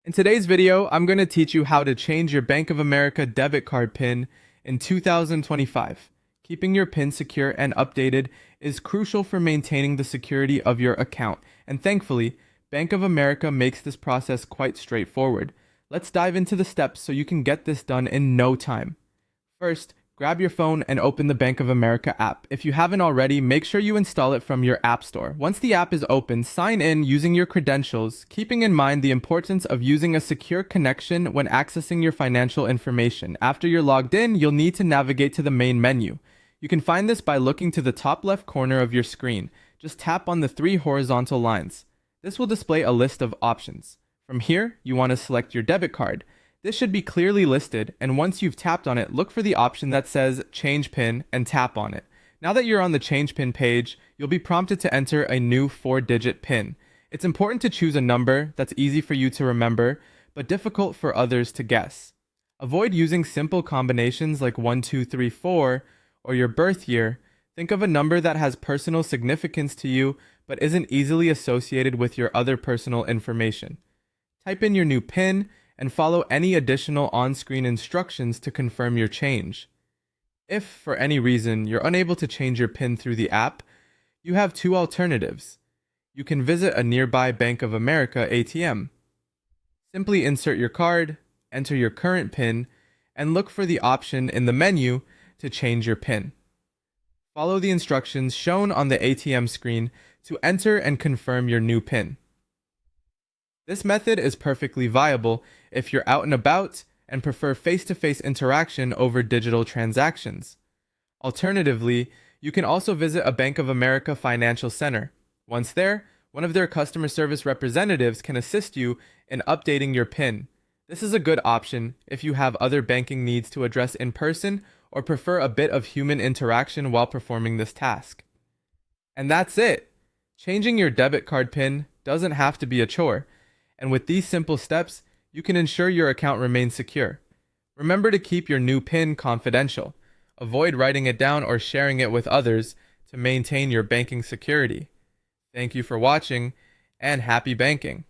In today's video, I'm going to teach you how to change your Bank of America debit card PIN in 2025. Keeping your PIN secure and updated is crucial for maintaining the security of your account, and thankfully, Bank of America makes this process quite straightforward. Let's dive into the steps so you can get this done in no time. First, grab your phone and open the Bank of America app. If you haven't already, make sure you install it from your app store. Once the app is open, sign in using your credentials, keeping in mind the importance of using a secure connection when accessing your financial information. After you're logged in, you'll need to navigate to the main menu. You can find this by looking to the top left corner of your screen. Just tap on the three horizontal lines. This will display a list of options. From here, you want to select your debit card. This should be clearly listed, and once you've tapped on it, look for the option that says Change PIN and tap on it. Now that you're on the Change PIN page, you'll be prompted to enter a new 4-digit PIN. It's important to choose a number that's easy for you to remember, but difficult for others to guess. Avoid using simple combinations like 1, 2, 3, 4 or your birth year. Think of a number that has personal significance to you, but isn't easily associated with your other personal information. Type in your new PIN and follow any additional on-screen instructions to confirm your change. If, for any reason, you're unable to change your PIN through the app, you have two alternatives. You can visit a nearby Bank of America ATM. Simply insert your card, enter your current PIN, and look for the option in the menu to change your PIN. Follow the instructions shown on the ATM screen to enter and confirm your new PIN. This method is perfectly viable if you're out and about and prefer face-to-face interaction over digital transactions. Alternatively, you can also visit a Bank of America financial center. Once there, one of their customer service representatives can assist you in updating your PIN. This is a good option if you have other banking needs to address in person or prefer a bit of human interaction while performing this task. And that's it! Changing your debit card PIN doesn't have to be a chore. And with these simple steps, you can ensure your account remains secure. Remember to keep your new PIN confidential. Avoid writing it down or sharing it with others to maintain your banking security. Thank you for watching, and happy banking!